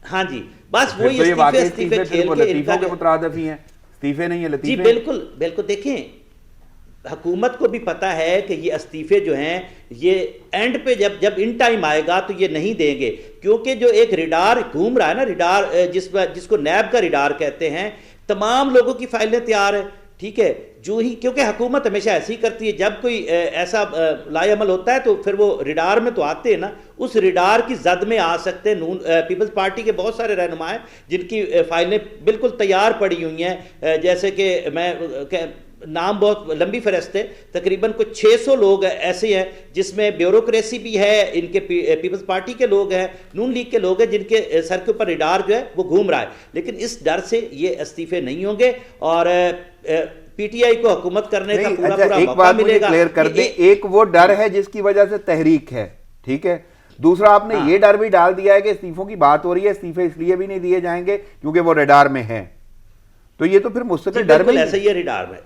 हाँ जी, बस वही इस्तीफे खेल के इनका के मुतरादिफ ही हैं, इस्तीफे नहीं है लतीफे। जी बिल्कुल बिल्कुल। देखें, हुकूमत को भी पता है कि ये इस्तीफे जो हैं ये एंड पे जब इन टाइम आएगा तो ये नहीं देंगे, क्योंकि जो एक रिडार घूम रहा है ना, रिडार जिसको नैब का रिडार कहते हैं, तमाम लोगों की फाइलें तैयार है, ठीक है, जो ही, क्योंकि हुकूमत हमेशा ऐसी ही करती है, जब कोई ऐसा लाएअमल होता है तो फिर वो रिडार में तो आते हैं ना, उस रिडार की जद में आ सकते हैं पीपल्स पार्टी के बहुत सारे रहनुमा हैं जिनकी फाइलें बिल्कुल तैयार पड़ी हुई हैं। जैसे कि मैं नाम बहुत लंबी फहरिस्त है, तकरीबन कुछ 600 लोग ऐसे हैं जिसमें ब्यूरोक्रेसी भी है, इनके पीपल्स पार्टी के लोग हैं, नून लीग के लोग हैं, जिनके सर के ऊपर रिडार जो है वो घूम रहा है। लेकिन इस डर से ये इस्तीफे नहीं होंगे और पीटीआई को हुकूमत करने का पूरा पूरा मौका मिलेगा। क्लियर कर दे, एक वो डर है जिसकी वजह से तहरीक है, ठीक है, दूसरा आपने ये डर भी डाल दिया है कि इस्तीफों की बात हो रही है, इस्तीफे इसलिए भी नहीं दिए जाएंगे क्योंकि वो रिडार में है। तो ये तो फिर मुस्तकिल डर में, ऐसा ही है, रिडार में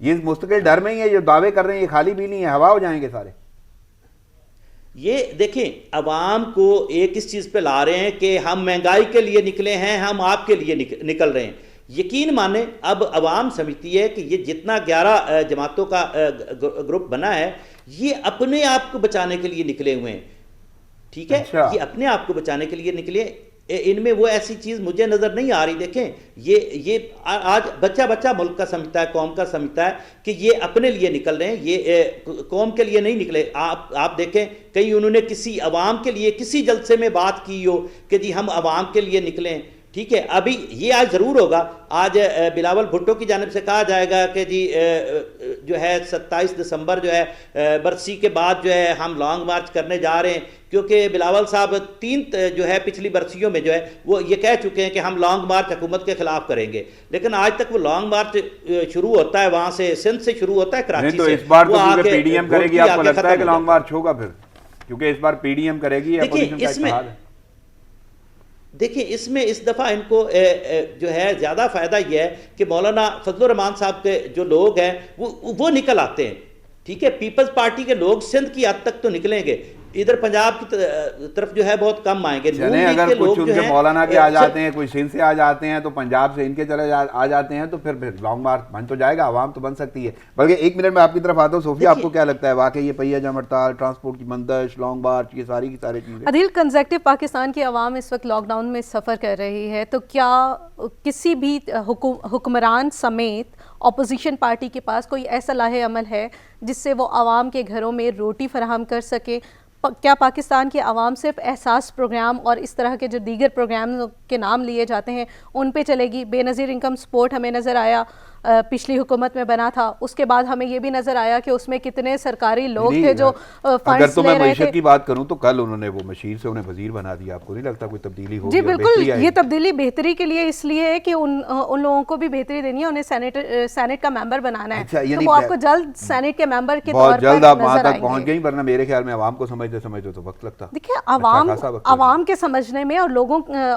ये मुस्तकिल डर में ही है, जो दावे कर रहे हैं ये खाली भी नहीं है, हवा हो जाएंगे सारे। ये देखें, अवाम को एक इस चीज पे ला रहे हैं कि हम महंगाई के लिए निकले हैं, हम आपके लिए निकल रहे हैं। यकीन माने, अब अवाम समझती है कि ये जितना 11 जमातों का ग्रुप बना है, ये अपने आप को बचाने के लिए निकले हुए हैं, ठीक है। अच्छा। ये अपने आप को बचाने के लिए निकले, इनमें वो ऐसी चीज मुझे नजर नहीं आ रही। देखें, ये आज बच्चा मुल्क का समझता है, कौम का समझता है कि ये अपने लिए निकल रहे हैं, ये कौम के लिए नहीं निकले। आप देखें, कहीं उन्होंने किसी अवाम के लिए किसी जलसे में बात की हो कि जी हम अवाम के लिए निकलें, ठीक है। अभी ये आज ज़रूर होगा, आज बिलावल भुट्टो की जानिब से कहा जाएगा कि जी जो है 27 दिसंबर जो है बरसी के बाद जो है हम लॉन्ग मार्च करने जा रहे हैं, क्योंकि बिलावल साहब 3 जो है पिछली बरसियों में जो है वो ये कह चुके हैं कि हम लॉन्ग मार्च हुकूमत के खिलाफ करेंगे। लेकिन आज तक वो लॉन्ग मार्च शुरू होता है वहाँ से, सिंध से शुरू होता है, कराची तो से। इस बार तो पीडीएम करेगी, आपको लगता है कि लॉन्ग मार्च होगा फिर? क्योंकि इस बार पीडीएम करेगी, देखिए इसमें इस दफ़ा इनको जो है ज़्यादा फ़ायदा यह है कि मौलाना फजलुर रहमान साहब के जो लोग हैं वो निकल आते हैं, ठीक है। पीपल्स पार्टी के लोग सिंध की हद तक तो निकलेंगे, इधर पंजाब की तरफ जो है बहुत कम आएंगे। अगर कुछ उनके मौलाना के आ जाते हैं, कोई सिंध से आ जाते हैं, तो पंजाब से इनके आ जाते हैं, तो फिर लॉन्ग मार्च बन तो जाएगा, आवाम तो बन सकती है। बल्कि 1 मिनट में आपकी तरफ आता हूँ, सोफिया, आपको क्या लगता है वाकई ये पहिया जम हड़ताल, ट्रांसपोर्ट की बंदिश, लॉन्ग मार्च, ये सारी की सारी चीजें? अदील, कंजक्टिव पाकिस्तान की आवाम इस वक्त लॉकडाउन में सफ़र कर रही है, तो क्या किसी भी हुक्मरान समेत अपोजिशन पार्टी के पास कोई ऐसा लाहे अमल है जिससे वो आवाम के घरों में रोटी फराहम कर सके? क्या पाकिस्तान की आवाम सिर्फ एहसास प्रोग्राम और इस तरह के जो दीगर प्रोग्राम के नाम लिए जाते हैं उन पे चलेगी? बेनज़ीर इनकम सपोर्ट हमें नज़र आया, पिछली हुकूमत में बना था, उसके बाद हमें ये भी नजर आया कि उसमें कितने सरकारी लोग नहीं, थे जो अगर फंड्स तो ले मैं रहे मईशत थे। की बात करूं तो कल उन्होंने वो मशीर से उन्हें वजीर बना दिया, आपको नहीं लगता कोई तब्दीली होगी जी और बिल्कुल, बेहतरी ये आएगी? तब्दीली बेहतरी के लिए इसलिए है कि उन लोगों को भी बेहतरी देनी है, उन्हें सेनेट का मेंबर बनाना है। अच्छा, तो यानी वो आपको जल्द सेनेट के मेंबर के बहुत तौर जल्द पर आप वहां नजर तक पहुंच आएंगे। गई, वरना मेरे ख्याल में आवाम को समझते समझते तो वक्त लगता। देखिए, खासा वक्त आवाम के समझने में और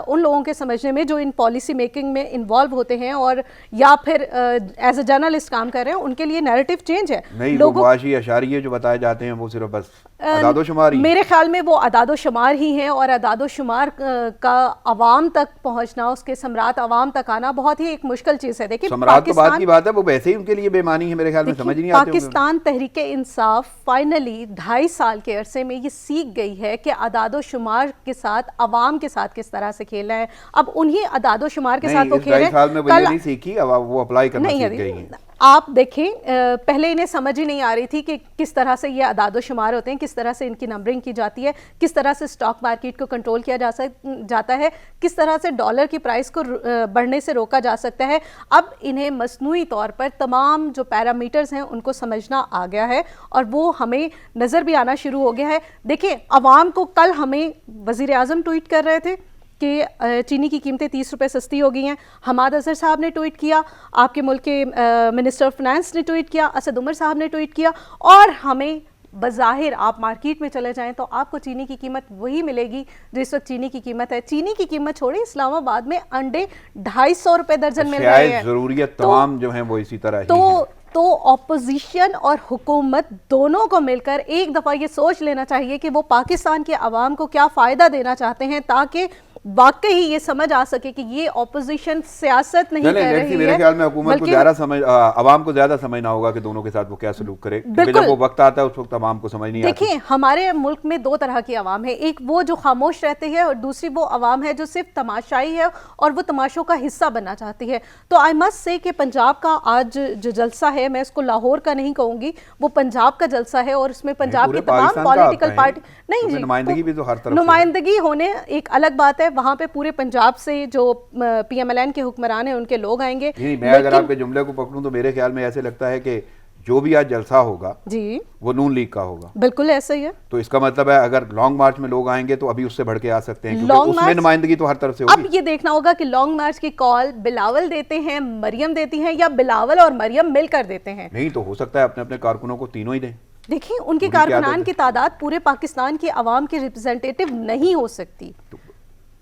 उन लोगों के समझने में जो इन पॉलिसी मेकिंग में इन्वॉल्व होते हैं और या फिर एज अ जर्नलिस्ट काम कर रहे हैं, उनके लिए नैरेटिव चेंज है। नहीं, वो मुआशी अशारिये जो बताए जाते हैं वो सिर्फ बस अदादोशुमार ही। मेरे ख्याल में वो अदादोशुमार ही हैं, और अदादोशुमार का अवाम तक पहुंचना, उसके सम्राट अवाम तक आना बहुत ही एक मुश्किल चीज़ है। देखिए, सम्राट तो बात की बात है, वो वैसे ही उनके लिए बेमानी है मेरे ख्याल में, समझ नहीं आती। पाकिस्तान तहरीक इंसाफ फाइनली 2.5 साल के अरसे में ये सीख गई है कि अदादोशुमार के साथ, अवाम के साथ किस तरह से खेलना है। अब उन्हीं अदादोशुमार के साथ वो खेल रहे हैं। साल में वो ये नहीं सीखी, अब वो अप्लाई करना सीख गई है। आप देखें, पहले इन्हें समझ ही नहीं आ रही थी कि किस तरह से ये अदादोशुमार होते हैं, किस तरह से इनकी नंबरिंग की जाती है, किस तरह से स्टॉक मार्केट को कंट्रोल किया जाता है, किस तरह से डॉलर की प्राइस को बढ़ने से रोका जा सकता है। अब इन्हें मसनूई तौर पर तमाम जो पैरामीटर्स हैं उनको समझना आ गया है, और वो हमें नज़र भी आना शुरू हो गया है। देखिए, अवाम को कल हमें वज़ीर आज़म ट्वीट कर रहे थे कि चीनी की कीमतें 30 रुपये सस्ती हो गई हैं। हमाद अजहर साहब ने ट्वीट किया, आपके मुल्क के मिनिस्टर ऑफ फाइनेंस ने ट्वीट किया, असद उमर साहब ने ट्वीट किया, और हमें बज़ाहिर आप मार्केट में चले जाएं तो आपको चीनी की कीमत वही मिलेगी जो इस वक्त चीनी की कीमत है। चीनी की कीमत छोड़िए, इस्लामाबाद में अंडे 250 रुपये दर्जन मिल रहे हैं। ज़रूरियत तमाम जो हैं वो इसी तरह ही हैं। तो ऑपोजिशन और हुकूमत दोनों को मिलकर एक दफ़ा ये सोच लेना चाहिए कि वो पाकिस्तान के अवाम को क्या फ़ायदा देना चाहते हैं, ताकि वाकई ये समझ आ सके कि ये ऑपोजिशन सियासत नहीं कर रही है। मेरे ख्याल में हुकूमत को ज़्यादा समझ, अवाम को ज़्यादा समझना होगा कि दोनों के साथ वो क्या सलूक करे, क्योंकि जब वो वक्त आता है उस वक्त अवाम को समझ नहीं आती। देखिए, हमारे मुल्क में दो तरह की अवाम है, एक वो जो खामोश रहती है और दूसरी वो अवाम है जो सिर्फ तमाशाई है और वो तमाशों का हिस्सा बनना चाहती है। तो आई मस्ट से कि पंजाब का आज जो जलसा है, मैं इसको लाहौर का नहीं कहूँगी, वो पंजाब का जलसा है, और उसमें पंजाब की तमाम पॉलिटिकल पार्टी, नहीं जी, नुमाइंदगी भी तो हर तरफ नुमाइंदगी होने एक अलग बात है। वहाँ पे पूरे पंजाब से जो PMLN के हुक्मरान हैं उनके लोग आएंगे। मैं अगर आपके जुमले को पकड़ूं तो मेरे ख्याल में ऐसे लगता है कि जो भी आज जलसा होगा जी वो नून लीग का होगा। बिल्कुल ऐसा ही है। तो इसका मतलब है अगर लॉन्ग मार्च में लोग आएंगे तो अभी उससे बढ़ के आ सकते हैं, क्योंकि उसमें नुमाइंदगी तो हर तरफ से होगी। अब ये देखना होगा कि लॉन्ग मार्च की कॉल बिलावल देते हैं, मरियम देती हैं, या बिलावल और मरियम मिलकर देते हैं। नहीं तो हो सकता है अपने अपने कारकुनों को तीनों ही दें। देखिए, उनके कारकुनान की तादाद पूरे पाकिस्तान की आवाम के रिप्रेजेंटेटिव नहीं हो सकती। तो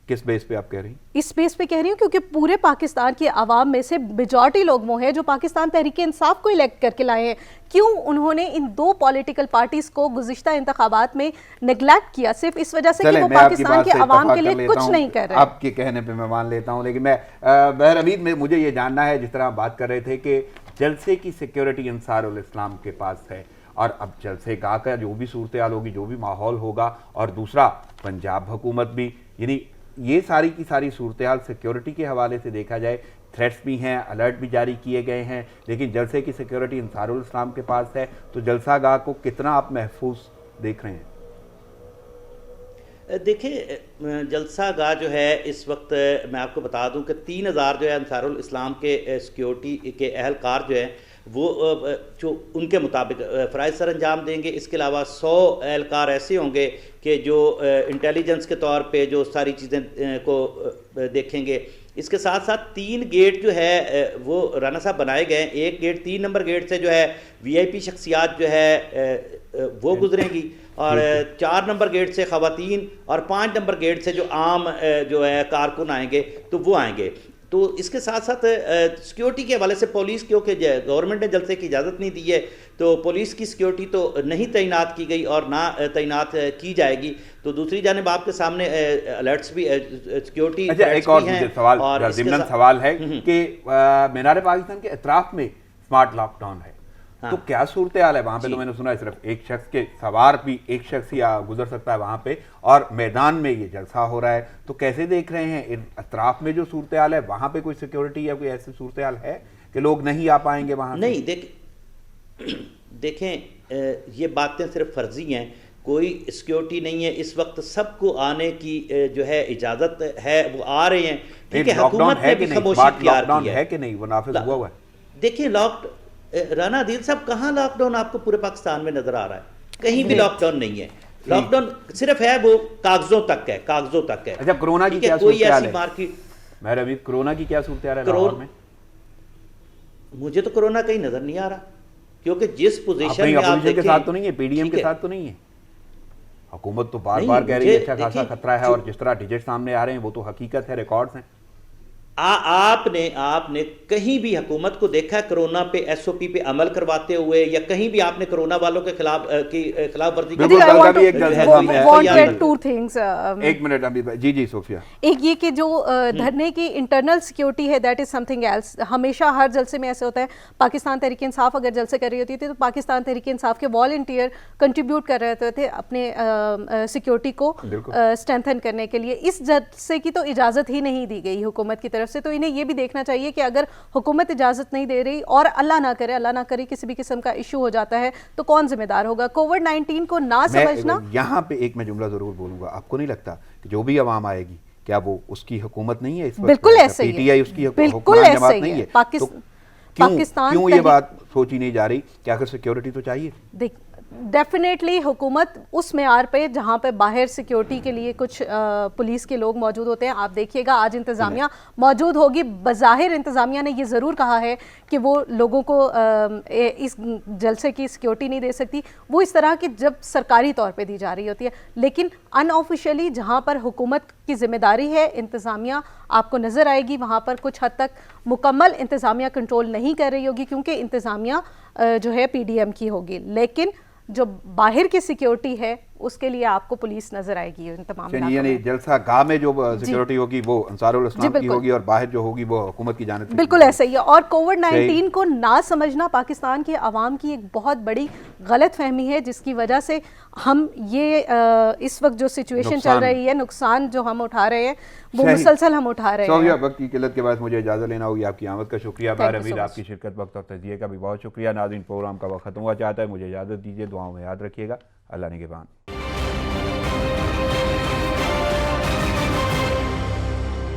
किस बेस पे आप कह रही हैं? इस बेस पे कह रही हूँ क्योंकि पूरे पाकिस्तान की आवाम में से मेजॉरिटी लोग वो हैं जो पाकिस्तान तहरीक इंसाफ को इलेक्ट करके लाए हैं। क्यों उन्होंने इन दो पॉलिटिकल पार्टीज को गुज़िश्ता इंतखाबात में नेग्लेक्ट किया? सिर्फ इस वजह से कि वो पाकिस्तान के आवाम के लिए कुछ नहीं कर रहे। आपके कहने पे मैं मान लेता हूँ, लेकिन मैं बहरमीद में मुझे ये जानना है, जिस तरह आप बात कर रहे थे कि जलसे की सिक्योरिटी अंसारुल इस्लाम के पास है, और अब जलसे का जो भी सूरत हाल होगी, जो भी माहौल होगा, और दूसरा पंजाब हुकूमत भी, यानी ये सारी की सारी सूरत हाल सिक्योरिटी के हवाले से देखा जाए, थ्रेट्स भी हैं, अलर्ट भी जारी किए गए हैं, लेकिन जलसे की सिक्योरिटी अंसारुल इस्लाम के पास है, तो जलसा गाह को कितना आप महफूज देख रहे हैं? देखिए, जलसा गाह जो है इस वक्त मैं आपको बता दूं कि 3000 जो है अंसारुल इस्लाम के सिक्योरिटी के अहलकार जो हैं वो जो उनके मुताबिक फ़राइज़ सर अंजाम देंगे। इसके अलावा 100 एहलकार ऐसे होंगे कि जो इंटेलिजेंस के तौर पे जो सारी चीज़ें को देखेंगे। इसके साथ साथ 3 गेट जो है वो राना साहब बनाए गए हैं। एक गेट 3 नंबर गेट से जो है VIP शख्सियात जो है वो गुजरेंगी, और 4 नंबर गेट से ख़वातीन, और 5 नंबर गेट से जो आम जो है कारकुन आएंगे तो वो आएंगे। तो इसके साथ साथ सिक्योरिटी के हवाले से पुलिस, क्योंकि गवर्नमेंट ने जलसे की इजाज़त नहीं दी है, तो पुलिस की सिक्योरिटी तो नहीं तैनात की गई और ना तैनात की जाएगी। तो दूसरी जानिब आपके सामने अलर्ट्स भी, सिक्योरिटी एक और सवाल है कि मीनार पाकिस्तान के अतराफ में स्मार्ट लॉकडाउन है, तो क्या सूरत हाल है वहां पे? तो मैंने सुना है सिर्फ एक शख्स के सवार भी एक शख्स ही गुजर सकता है वहां पे, और मैदान में ये जलसा हो रहा है। तो कैसे देख रहे हैं इन अतराफ में जो सूरत हाल है, वहां पे कोई सिक्योरिटी या कोई ऐसी सूरत हाल है कि लोग नहीं आ पाएंगे वहां? नहीं, देखें ये बातें सिर्फ फर्जी हैं, कोई सिक्योरिटी नहीं है इस वक्त। सबको आने की जो है इजाज़त है, वो आ रहे हैं। ठीक है, हुकूमत ने भी खामोशी इख्तियार की है कि नहीं, वो नाफिज हुआ है? देखिए राना आदिल साहब, कहाँ लॉकडाउन आपको पूरे पाकिस्तान में नजर आ रहा है? कहीं भी लॉकडाउन नहीं है। लॉकडाउन सिर्फ है वो कागजों तक है, कागजों तक है। अच्छा, कोरोना की ठीक है, क्या कोई सूरत-ए-हाल ऐसी है? मार्केट, मेहर अभी कोरोना की क्या सूरत है करोड़- लाहौर में? मुझे तो कोरोना कहीं नजर नहीं आ रहा, क्योंकि जिस पोजीशन अपनी में आप अपोजिशन के देखें, साथ तो नहीं है, पीडीएम ठीक के है। साथ तो नहीं है। हुकूमत तो बार नहीं, बार कह रही है मुझे अच्छा खासा देखिए, खतरा है, और जिस तरह डिजिट सामने आ रहे हैं वो तो हकीकत है, रिकॉर्ड्स हैं। आपने कहीं भी हुकूमत को देखा है कोरोना पे एसओपी पे अमल करवाते हुए, या कहीं भी आपने कोरोना वालों के खिलाफ खिलाफ वर्जी बिल्कुल, कल का भी एक जलसा सामने आया। wanted two things, एक मिनट अभी, जी सोफिया। एक ये कि जो धरने की इंटरनल सिक्योरिटी है, दैट इज समथिंग एल्स। हमेशा हर जलसे में ऐसे होता है, पाकिस्तान तहरीक इंसाफ अगर जलसे कर रही होती थी तो पाकिस्तान तहरीक इंसाफ के वॉलंटियर कंट्रीब्यूट कर रहे थे अपने सिक्योरिटी को स्ट्रेंथन करने के लिए। इस जलसे की तो इजाज़त ही नहीं दी गई हुकूमत की तरफ से, तो इन्हें ये भी देखना चाहिए कि अगर हुकूमत इजाज़त नहीं दे रही और अल्लाह ना करे किसी भी किस्म का इशू हो जाता है तो कौन जिम्मेदार होगा? कोविड-19 को ना समझना। यहाँ पे एक मैं जुमला जरूर बोलूंगा, आपको नहीं लगता कि जो भी अवाम आएगी क्या वो उसकी हुकूमत नहीं है इस वक्त? बिल्कुल ऐसे ही है, पीटीआई उसकी बिल्कुल हुक्मरान ऐसे जमात ही नहीं है। है। पाकिस्तान क्यों ये बात सोची नहीं जा रही कि आखिर सिक्योरिटी तो चाहिए? देख, डेफिनेटली हुकूमत उस मेयार पे जहाँ पे बाहर सिक्योरिटी के लिए कुछ पुलिस के लोग मौजूद होते हैं, आप देखिएगा आज इंतज़ामिया मौजूद होगी। बज़ाहिर इंतज़ामिया ने ये ज़रूर कहा है कि वो लोगों को इस जलसे की सिक्योरिटी नहीं दे सकती, वो इस तरह की जब सरकारी तौर पे दी जा रही होती है। लेकिन अनऑफिशियली जहाँ पर हुकूमत की जिम्मेदारी है, इंतज़ामिया आपको नज़र आएगी वहाँ पर कुछ हद तक मुकम्मल इंतज़ामिया कंट्रोल नहीं कर रही होगी, क्योंकि इंतज़ामिया जो है पीडीएम की होगी। लेकिन जो बाहर की सिक्योरिटी है उसके लिए आपको पुलिस नजर आएगी इन तमाम इलाकों यानी में। जलसा गाह में जो सिक्योरिटी होगी वो अंसारुल इस्लाम की होगी और बाहर जो होगी वो हुकूमत की जानिब से। बिल्कुल ऐसा ही है। और कोविड-19 को ना समझना पाकिस्तान की आवाम की एक बहुत बड़ी गलत फहमी है, जिसकी वजह से हम ये इस वक्त जो सिचुएशन चल रही है, नुकसान जो हम उठा रहे हैं वो मुसलसल हम उठा रहे हैं। वक्त की किल्लत के बाद मुझे इजाज़त लेना होगी। आपकी आमद का शुक्रिया। बार अमीर आपकी शिरकत, वक्त और तजिए का भी बहुत शुक्रिया। नाज़रीन, प्रोग्राम का वक्त खत्म हुआ चाहता है, मुझे इजाज़त दीजिए। दुआओं में याद रखिएगा। अल्लाह निगहबान।